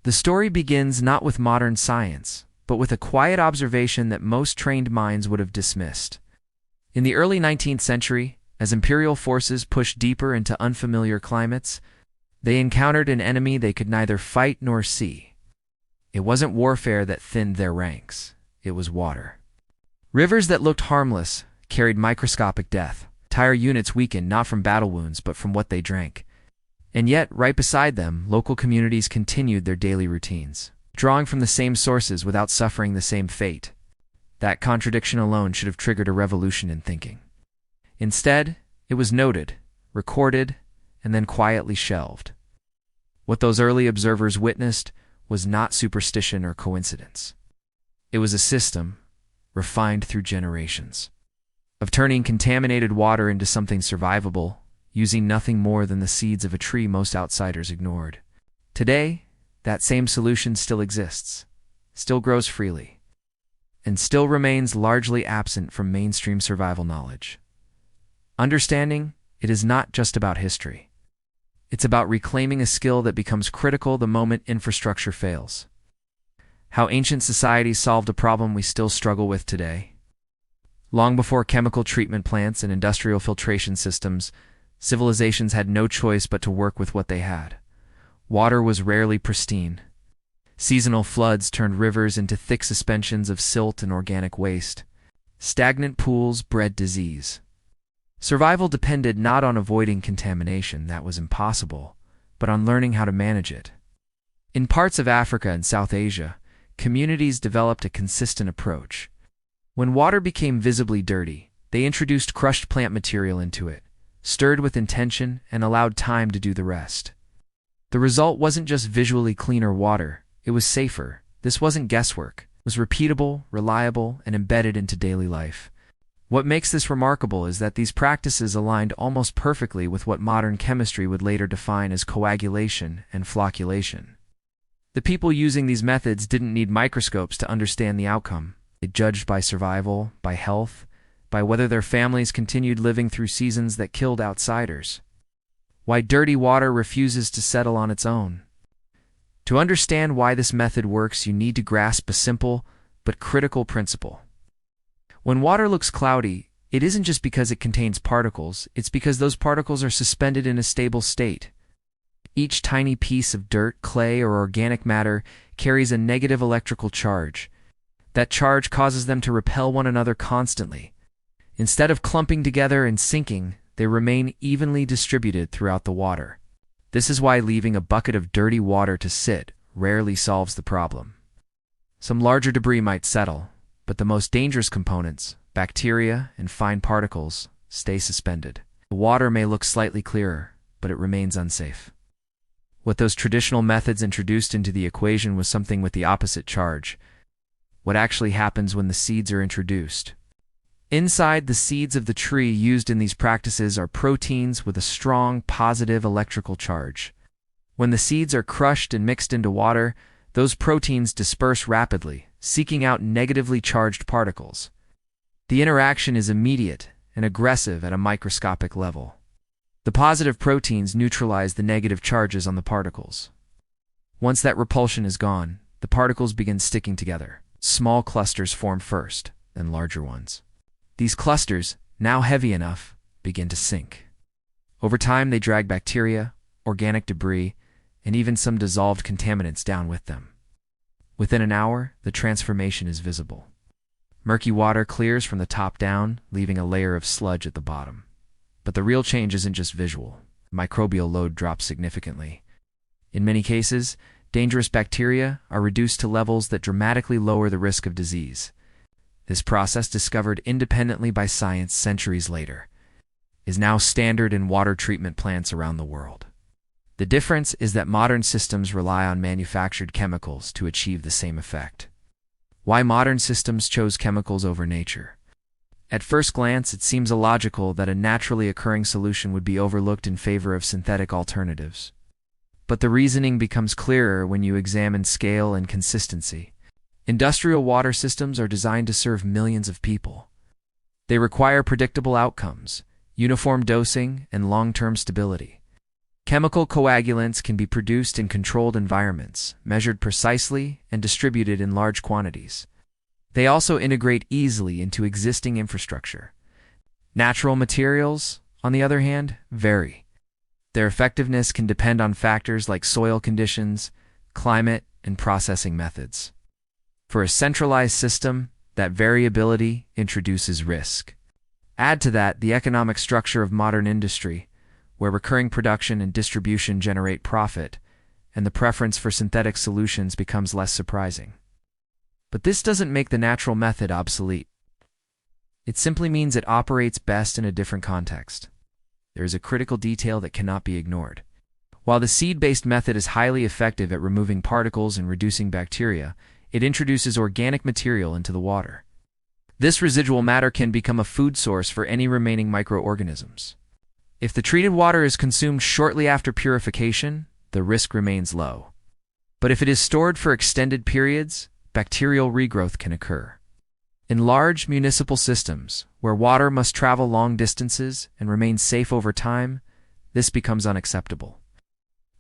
The story begins not with modern science, but with a quiet observation that most trained minds would have dismissed. In the early 19th century, as imperial forces pushed deeper into unfamiliar climates, they encountered an enemy they could neither fight nor see. It wasn't warfare that thinned their ranks, it was water. Rivers that looked harmless carried microscopic death. Entire units weakened not from battle wounds but from what they drank. And yet, right beside them, local communities continued their daily routines, drawing from the same sources without suffering the same fate. That contradiction alone should have triggered a revolution in thinking. Instead, it was noted, recorded, and then quietly shelved. What those early observers witnessed was not superstition or coincidence. It was a system, refined through generations, of turning contaminated water into something survivable, using nothing more than the seeds of a tree most outsiders ignored. Today, that same solution still exists, still grows freely, and still remains largely absent from mainstream survival knowledge. Understanding it is not just about history. It's about reclaiming a skill that becomes critical the moment infrastructure fails. How ancient societies solved a problem we still struggle with today. Long before chemical treatment plants and industrial filtration systems, civilizations had no choice but to work with what they had. Water was rarely pristine. Seasonal floods turned rivers into thick suspensions of silt and organic waste. Stagnant pools bred disease. Survival depended not on avoiding contamination, that was impossible, but on learning how to manage it. In parts of Africa and South Asia, communities developed a consistent approach. When water became visibly dirty, they introduced crushed plant material into it, stirred with intention, and allowed time to do the rest. The result wasn't just visually cleaner water, it was safer. This wasn't guesswork. It was repeatable, reliable, and embedded into daily life. What makes this remarkable is that these practices aligned almost perfectly with what modern chemistry would later define as coagulation and flocculation. The people using these methods didn't need microscopes to understand the outcome. They judged by survival, by health, by whether their families continued living through seasons that killed outsiders. Why dirty water refuses to settle on its own. To understand why this method works, you need to grasp a simple but critical principle. When water looks cloudy, it isn't just because it contains particles, it's because those particles are suspended in a stable state. Each tiny piece of dirt, clay, or organic matter carries a negative electrical charge. That charge causes them to repel one another constantly. Instead of clumping together and sinking, they remain evenly distributed throughout the water. This is why leaving a bucket of dirty water to sit rarely solves the problem. Some larger debris might settle, but the most dangerous components, bacteria and fine particles, stay suspended. The water may look slightly clearer, but it remains unsafe. What those traditional methods introduced into the equation was something with the opposite charge. What actually happens when the seeds are introduced. Inside the seeds of the tree used in these practices are proteins with a strong positive electrical charge. When the seeds are crushed and mixed into water, those proteins disperse rapidly, seeking out negatively charged particles. The interaction is immediate and aggressive at a microscopic level. The positive proteins neutralize the negative charges on the particles. Once that repulsion is gone, the particles begin sticking together. Small clusters form first, then larger ones. These clusters, now heavy enough, begin to sink. Over time, they drag bacteria, organic debris, and even some dissolved contaminants down with them. Within an hour, the transformation is visible. Murky water clears from the top down, leaving a layer of sludge at the bottom. But the real change isn't just visual. Microbial load drops significantly. In many cases, dangerous bacteria are reduced to levels that dramatically lower the risk of disease. This process, discovered independently by science centuries later, is now standard in water treatment plants around the world. The difference is that modern systems rely on manufactured chemicals to achieve the same effect. Why modern systems chose chemicals over nature? At first glance, it seems illogical that a naturally occurring solution would be overlooked in favor of synthetic alternatives. But the reasoning becomes clearer when you examine scale and consistency. Industrial water systems are designed to serve millions of people. They require predictable outcomes, uniform dosing, and long-term stability. Chemical coagulants can be produced in controlled environments, measured precisely, and distributed in large quantities. They also integrate easily into existing infrastructure. Natural materials, on the other hand, vary. Their effectiveness can depend on factors like soil conditions, climate, and processing methods. For a centralized system, that variability introduces risk. Add to that the economic structure of modern industry, where recurring production and distribution generate profit, and the preference for synthetic solutions becomes less surprising. But this doesn't make the natural method obsolete. It simply means it operates best in a different context. There is a critical detail that cannot be ignored. While the seed-based method is highly effective at removing particles and reducing bacteria, it introduces organic material into the water. This residual matter can become a food source for any remaining microorganisms. If the treated water is consumed shortly after purification, the risk remains low. But if it is stored for extended periods, bacterial regrowth can occur. In large municipal systems, where water must travel long distances and remain safe over time, this becomes unacceptable.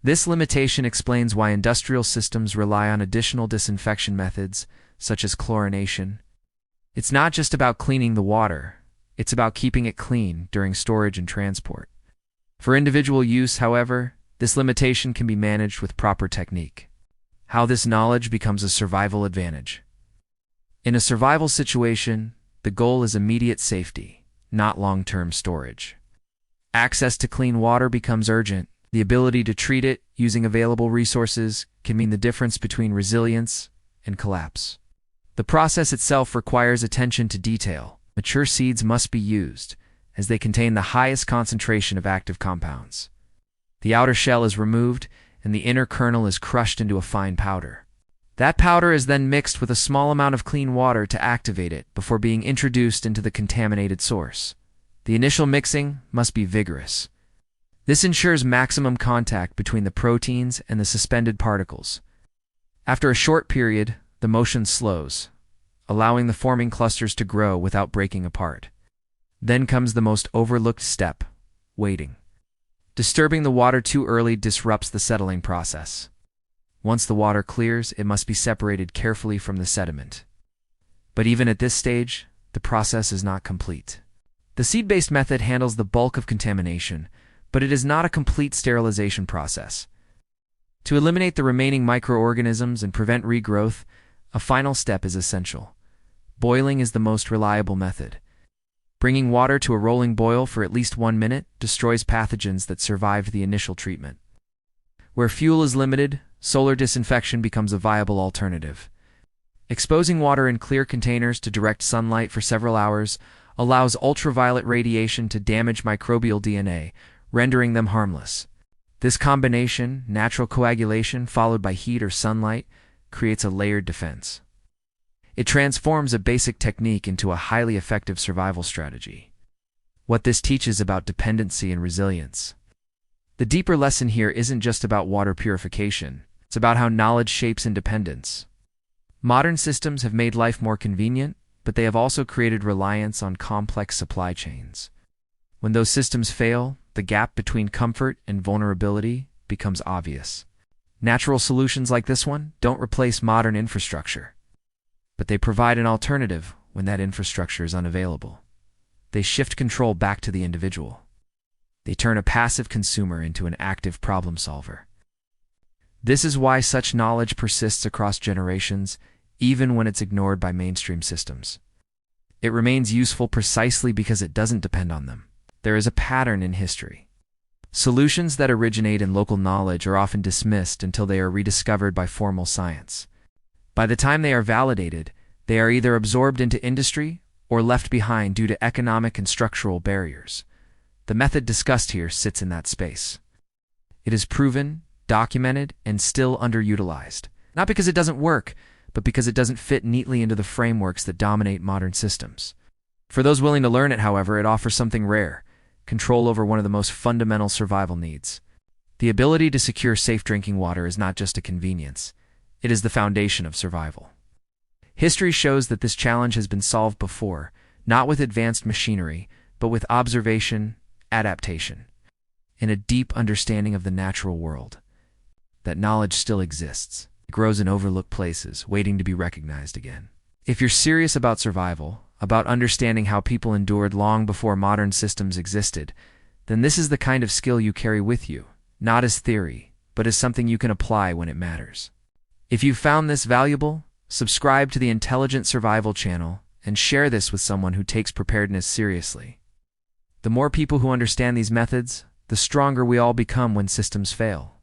This limitation explains why industrial systems rely on additional disinfection methods, such as chlorination. It's not just about cleaning the water, it's about keeping it clean during storage and transport. For individual use, however, this limitation can be managed with proper technique. How this knowledge becomes a survival advantage. In a survival situation, the goal is immediate safety, not long-term storage. Access to clean water becomes urgent. The ability to treat it using available resources can mean the difference between resilience and collapse. The process itself requires attention to detail. Mature seeds must be used, as they contain the highest concentration of active compounds. The outer shell is removed, and the inner kernel is crushed into a fine powder. That powder is then mixed with a small amount of clean water to activate it before being introduced into the contaminated source. The initial mixing must be vigorous. This ensures maximum contact between the proteins and the suspended particles. After a short period, the motion slows, allowing the forming clusters to grow without breaking apart. Then comes the most overlooked step, waiting. Disturbing the water too early disrupts the settling process. Once the water clears, it must be separated carefully from the sediment. But even at this stage, the process is not complete. The seed-based method handles the bulk of contamination, but it is not a complete sterilization process. To eliminate the remaining microorganisms and prevent regrowth, a final step is essential. Boiling is the most reliable method. Bringing water to a rolling boil for at least 1 minute destroys pathogens that survived the initial treatment. Where fuel is limited, solar disinfection becomes a viable alternative. Exposing water in clear containers to direct sunlight for several hours allows ultraviolet radiation to damage microbial DNA, rendering them harmless. This combination, natural coagulation followed by heat or sunlight, creates a layered defense. It transforms a basic technique into a highly effective survival strategy. What this teaches about dependency and resilience. The deeper lesson here isn't just about water purification, it's about how knowledge shapes independence. Modern systems have made life more convenient, but they have also created reliance on complex supply chains. When those systems fail, the gap between comfort and vulnerability becomes obvious. Natural solutions like this one don't replace modern infrastructure, but they provide an alternative when that infrastructure is unavailable. They shift control back to the individual. They turn a passive consumer into an active problem solver. This is why such knowledge persists across generations, even when it's ignored by mainstream systems. It remains useful precisely because it doesn't depend on them. There is a pattern in history. Solutions that originate in local knowledge are often dismissed until they are rediscovered by formal science. By the time they are validated, they are either absorbed into industry or left behind due to economic and structural barriers. The method discussed here sits in that space. It is proven, documented, and still underutilized. Not because it doesn't work, but because it doesn't fit neatly into the frameworks that dominate modern systems. For those willing to learn it, however, it offers something rare: control over one of the most fundamental survival needs. The ability to secure safe drinking water is not just a convenience. It is the foundation of survival. History shows that this challenge has been solved before, not with advanced machinery, but with observation, adaptation. in a deep understanding of the natural world. That knowledge still exists. It grows in overlooked places, waiting to be recognized again. If you're serious about survival, about understanding how people endured long before modern systems existed, then this is the kind of skill you carry with you, not as theory, but as something you can apply when it matters. If you found this valuable, subscribe to the Intelligent Survival channel and share this with someone who takes preparedness seriously. The more people who understand these methods, the stronger we all become when systems fail.